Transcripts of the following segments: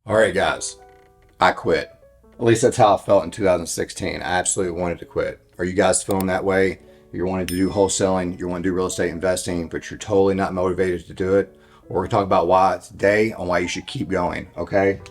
All right, guys, I quit. At least that's how I felt in 2016. I absolutely wanted to quit. Are you guys feeling that way? You're wanting to do wholesaling, you want to do real estate investing, but you're totally not motivated to do it? We're going to talk about why today on why you should keep going, okay?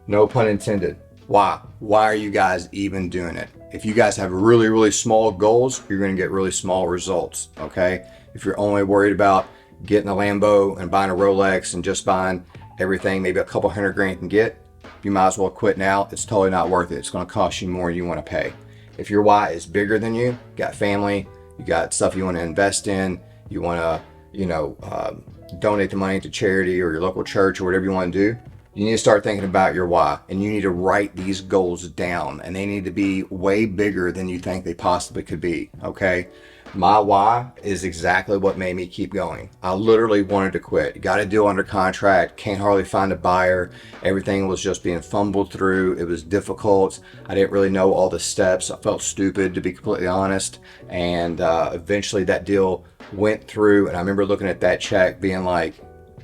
No pun intended. Why? Why are you guys even doing it? If you guys have really, really small goals, you're going to get really small results, okay? If you're only worried about getting a Lambo and buying a Rolex and just buying everything, maybe a couple $100 grand you can get, you might as well quit now. It's totally not worth it. It's going to cost you more than you want to pay. If your why is bigger than you got family, you got stuff you want to invest in, you want to, donate the money to charity or your local church or whatever you want to do, you need to start thinking about your why, and you need to write these goals down, and they need to be way bigger than you think they possibly could be, okay? My why is exactly what made me keep going. I literally wanted to quit. Got a deal under contract, can't hardly find a buyer. Everything was just being fumbled through. It was difficult. I didn't really know all the steps. I felt stupid, to be completely honest. And eventually that deal went through, and I remember looking at that check being like,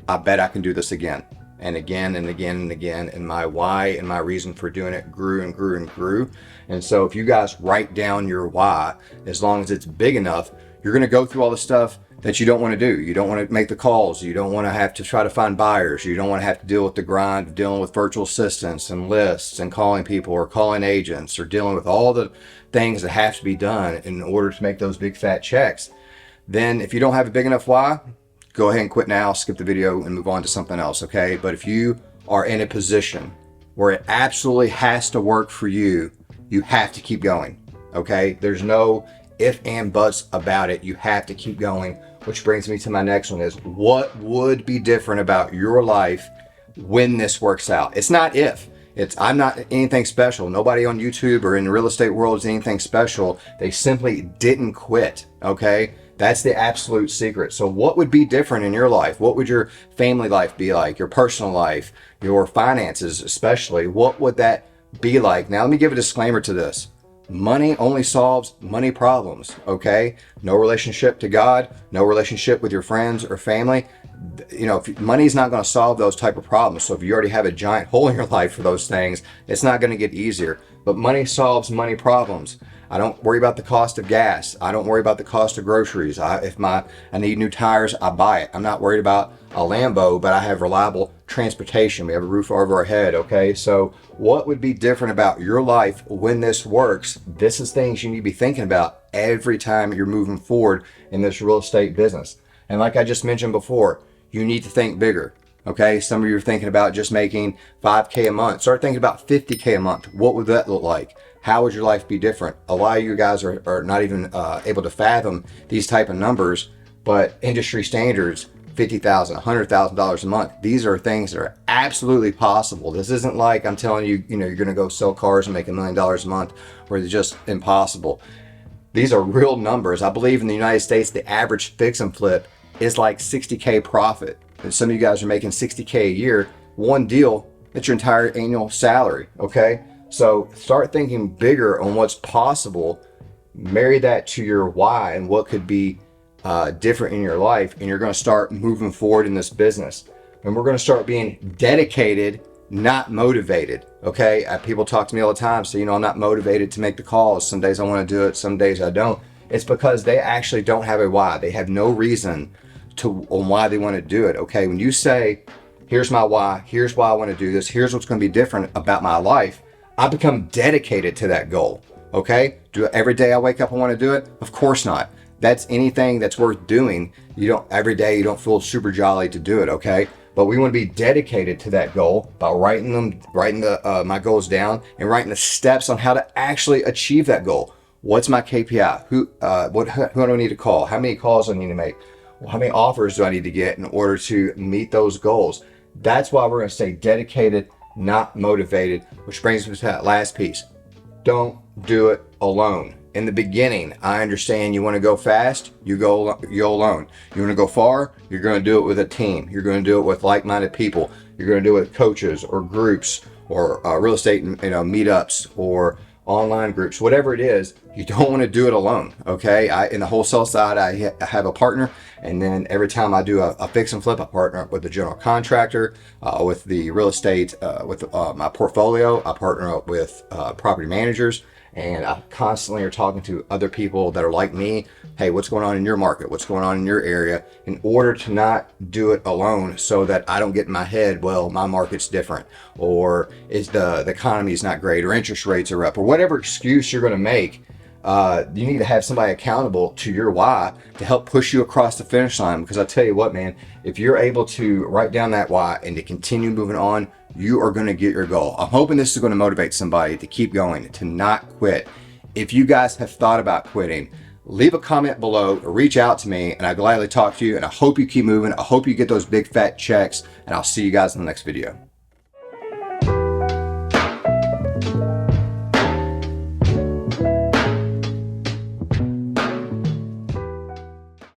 I bet I can do this again. And again and again and again, and my why and my reason for doing it grew and grew and grew. And so if you guys write down your why, as long as it's big enough, you're going to go through all the stuff that you don't want to do. You don't want to make the calls. You don't want to have to try to find buyers. You don't want to have to deal with the grind of dealing with virtual assistants and lists and calling people or calling agents or dealing with all the things that have to be done in order to make those big fat checks. Then if you don't have a big enough why, go ahead and quit now, skip the video and move on to something else, okay? But if you are in a position where it absolutely has to work for you, you have to keep going, okay? There's no if and buts about it. You have to keep going, which brings me to my next one is what would be different about your life when this works out? It's not if. I'm not anything special. Nobody on YouTube or in the real estate world is anything special. They simply didn't quit, okay? That's the absolute secret. So what would be different in your life? What would your family life be like? Your personal life, your finances especially? What would that be like? Now let me give a disclaimer to this. Money only solves money problems, okay? No relationship to God, no relationship with your friends or family. Money is not going to solve those type of problems. So if you already have a giant hole in your life for those things, it's not going to get easier. But money solves money problems. I don't worry about the cost of gas. I don't worry about the cost of groceries. If I need new tires, I buy it. I'm not worried about a Lambo, but I have reliable transportation. We have a roof over our head, okay? So what would be different about your life when this works? This is things you need to be thinking about every time you're moving forward in this real estate business. And like I just mentioned before, you need to think bigger. Okay, some of you are thinking about just making 5K a month. Start thinking about 50K a month. What would that look like? How would your life be different? A lot of you guys are not even able to fathom these type of numbers, but industry standards, $50,000, $100,000 a month. These are things that are absolutely possible. This isn't like I'm telling you, you're going to go sell cars and make $1 million a month, where it's just impossible. These are real numbers. I believe in the United States, the average fix and flip is like 60K profit. And some of you guys are making 60K a year, one deal, that's your entire annual salary, okay? So start thinking bigger on what's possible, marry that to your why and what could be different in your life, and you're gonna start moving forward in this business. And we're gonna start being dedicated, not motivated, okay? People talk to me all the time, so I'm not motivated to make the calls. Some days I wanna do it, some days I don't. It's because they actually don't have a why. They have no reason on why they want to do it, okay? When you say, here's my why, here's why I want to do this, here's what's going to be different about my life, I become dedicated to that goal, okay? Do every day I wake up and want to do it? Of course not. That's anything that's worth doing. Every day you don't feel super jolly to do it, okay? But we want to be dedicated to that goal by writing my goals down and writing the steps on how to actually achieve that goal. What's my KPI? Who do I need to call? How many calls do I need to make? How many offers do I need to get in order to meet those goals? That's why we're going to stay dedicated, not motivated, which brings me to that last piece. Don't do it alone. In the beginning, I understand you want to go fast, you go alone. You want to go far, you're going to do it with a team. You're going to do it with like-minded people. You're going to do it with coaches or groups or real estate, meetups or online groups, whatever it is, you don't want to do it alone. Okay. In the wholesale side, I have a partner. And then every time I do a fix and flip, I partner up with the general contractor, with the real estate, with my portfolio. I partner up with property managers. And I constantly are talking to other people that are like me. Hey, what's going on in your market? What's going on in your area? In order to not do it alone, so that I don't get in my head, well, my market's different, or is the economy is not great, or interest rates are up, or whatever excuse you're going to make. You need to have somebody accountable to your why to help push you across the finish line. Because I tell you what, man, if you're able to write down that why and to continue moving on, you are going to get your goal. I'm hoping this is going to motivate somebody to keep going, to not quit. If you guys have thought about quitting, leave a comment below, or reach out to me, and I'd gladly talk to you. And I hope you keep moving. I hope you get those big fat checks, and I'll see you guys in the next video.